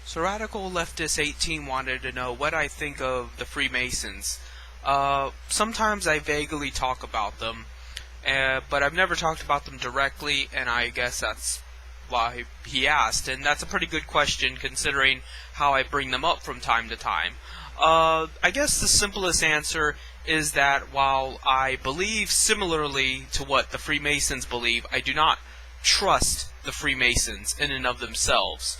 So Radical Leftist 18 wanted to know what I think of the Freemasons. Sometimes I vaguely talk about them, but I've never talked about them directly, and I guess that's why he asked. And that's a pretty good question considering how I bring them up from time to time. I guess the simplest answer is that while I believe similarly to what the Freemasons believe, I do not trust the Freemasons in and of themselves.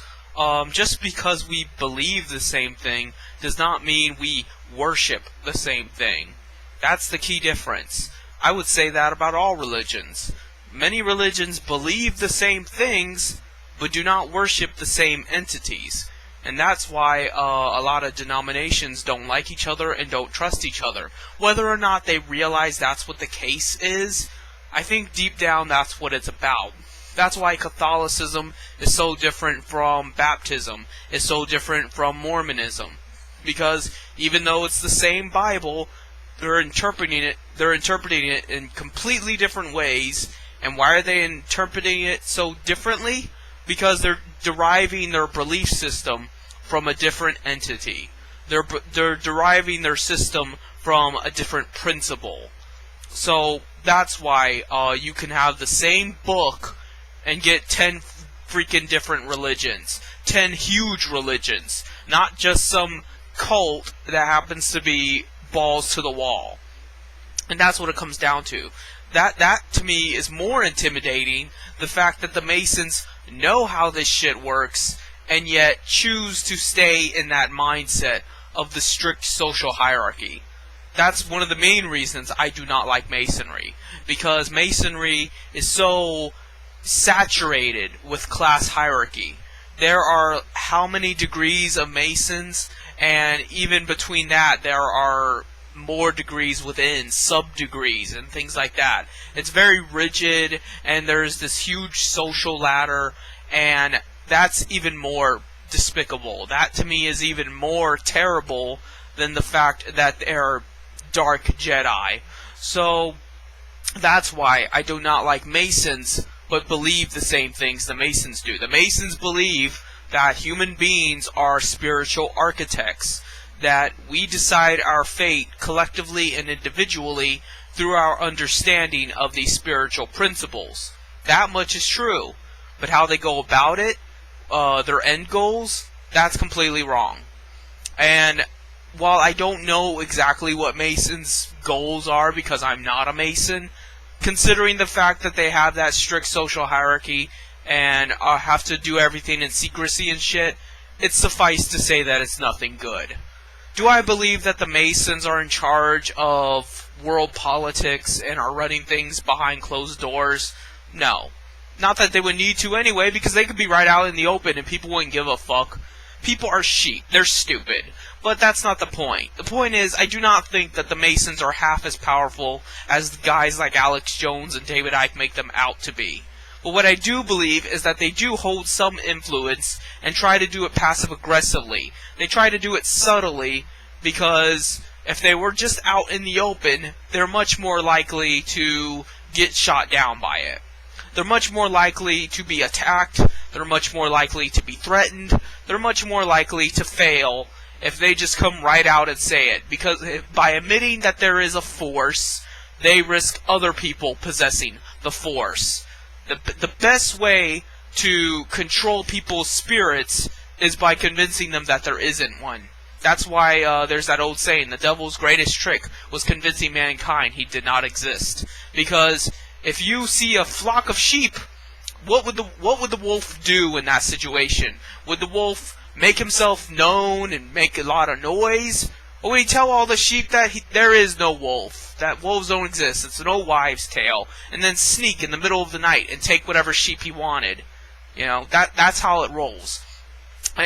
Just because we believe the same thing does not mean we worship the same thing. That's the key difference. I would say that about all religions. Many religions believe the same things, but do not worship the same entities. And that's why a lot of denominations don't like each other and don't trust each other. Whether or not they realize that's what the case is, I think deep down that's what it's about. That's why Catholicism is so different from baptism, is so different from Mormonism. Because even though it's the same Bible, they're interpreting it in completely different ways. And why are they interpreting it so differently? Because they're deriving their belief system from a different entity. They're deriving their system from a different principle. So that's why you can have the same book and get 10 freaking different religions. 10 huge religions. Not just some cult that happens to be balls to the wall. And that's what it comes down to. That to me is more intimidating, the fact that the Masons know how this shit works and yet choose to stay in that mindset of the strict social hierarchy. That's one of the main reasons I do not like Masonry. Because Masonry is so saturated with class hierarchy. There are how many degrees of Masons, and even between that there are more degrees within, sub-degrees, and things like that. It's very rigid, and there's this huge social ladder, and that's even more despicable. That, to me, is even more terrible than the fact that they're dark Jedi. So, that's why I do not like Masons, but believe the same things the Masons do. The Masons believe that human beings are spiritual architects, that we decide our fate collectively and individually through our understanding of these spiritual principles. That much is true. But how they go about it, their end goals, that's completely wrong. And while I don't know exactly what Masons' goals are because I'm not a Mason, considering the fact that they have that strict social hierarchy and have to do everything in secrecy and shit, it's suffice to say that it's nothing good. Do I believe that the Masons are in charge of world politics and are running things behind closed doors? No. Not that they would need to anyway, because they could be right out in the open and people wouldn't give a fuck. People are sheep. They're stupid. But that's not the point. The point is, I do not think that the Masons are half as powerful as guys like Alex Jones and David Icke make them out to be. But what I do believe is that they do hold some influence and try to do it passive-aggressively. They try to do it subtly because if they were just out in the open, they're much more likely to get shot down by it. They're much more likely to be attacked. They're much more likely to be threatened. They're much more likely to fail if they just come right out and say it. Because by admitting that there is a force, they risk other people possessing the force. The best way to control people's spirits is by convincing them that there isn't one. That's why there's that old saying, the devil's greatest trick was convincing mankind he did not exist. Because if you see a flock of sheep, what would the wolf do in that situation? Would the wolf make himself known and make a lot of noise? Or would he tell all the sheep that there is no wolf, that wolves don't exist, it's an old wives' tale, and then sneak in the middle of the night and take whatever sheep he wanted? You know, that's how it rolls.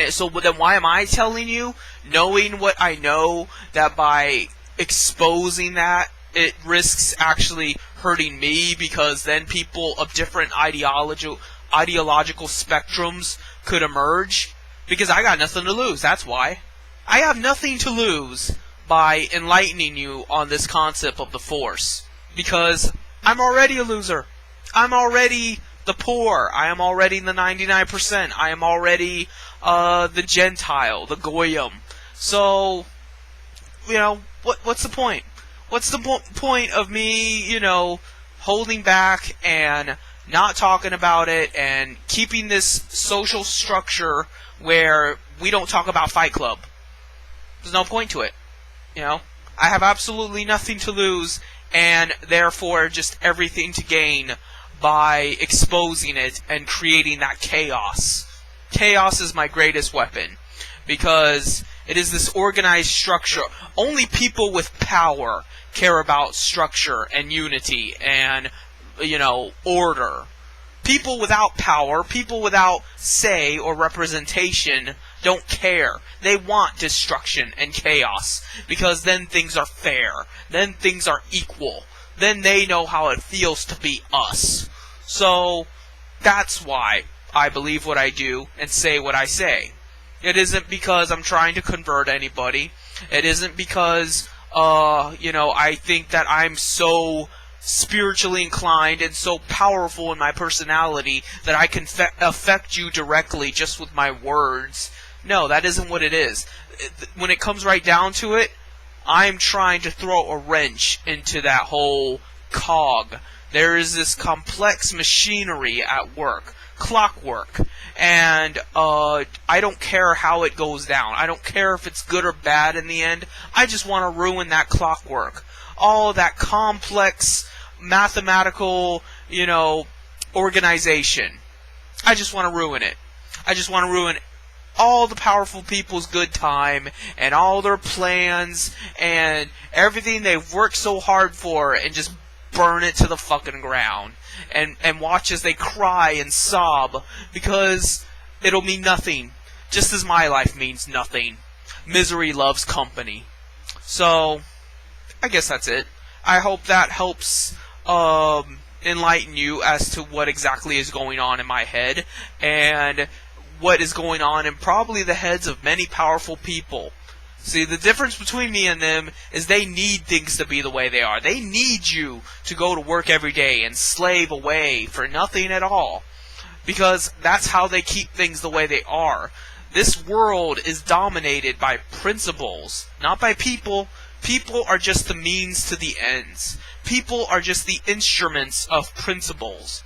So then why am I telling you, knowing what I know, that by exposing that, it risks actually hurting me, because then people of different ideological spectrums could emerge? Because I got nothing to lose, that's why. I have nothing to lose by enlightening you on this concept of the Force. Because I'm already a loser. I'm already the poor. I am already the 99%. I am already the Gentile, the Goyim. So, what's the point? What's the point of me, holding back and not talking about it and keeping this social structure where we don't talk about Fight Club? There's no point to it. I have absolutely nothing to lose and therefore just everything to gain by exposing it and creating that chaos. Chaos is my greatest weapon because it is this organized structure. Only people with power care about structure and unity and, order. People without power, people without say or representation don't care. They want destruction and chaos because then things are fair. Then things are equal. Then they know how it feels to be us. So that's why I believe what I do and say what I say. It isn't because I'm trying to convert anybody. It isn't because, I think that I'm so spiritually inclined and so powerful in my personality that I can affect you directly just with my words. No, that isn't what it is. When it comes right down to it, I'm trying to throw a wrench into that whole cog. There is this complex machinery at work, clockwork, and I don't care how it goes down. I don't care if it's good or bad in the end. I just want to ruin that clockwork. All that complex mathematical, organization. I just want to ruin it. I just want to ruin all the powerful people's good time and all their plans and everything they've worked so hard for and just burn it to the fucking ground and watch as they cry and sob because it'll mean nothing, just as my life means nothing. Misery loves company. So, I guess that's it. I hope that helps enlighten you as to what exactly is going on in my head and what is going on in probably the heads of many powerful people. See, the difference between me and them is they need things to be the way they are. They need you to go to work every day and slave away for nothing at all. Because that's how they keep things the way they are. This world is dominated by principles, not by people. People are just the means to the ends. People are just the instruments of principles.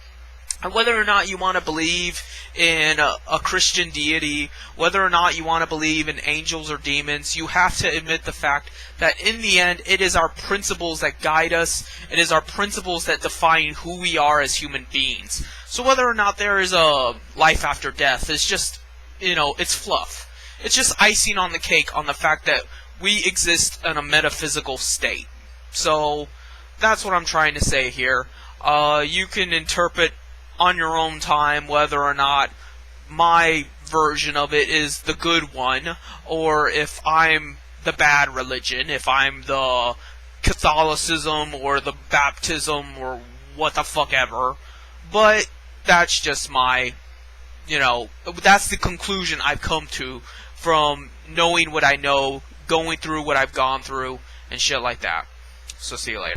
And whether or not you want to believe in a Christian deity, whether or not you want to believe in angels or demons, you have to admit the fact that in the end, it is our principles that guide us. It is our principles that define who we are as human beings. So whether or not there is a life after death, it's just, it's fluff. It's just icing on the cake on the fact that we exist in a metaphysical state. So that's what I'm trying to say here. You can interpret on your own time whether or not my version of it is the good one, or if I'm the bad religion, if I'm the Catholicism or the baptism or what the fuck ever. But that's just my, that's the conclusion I've come to from knowing what I know, going through what I've gone through, and shit like that. So see you later.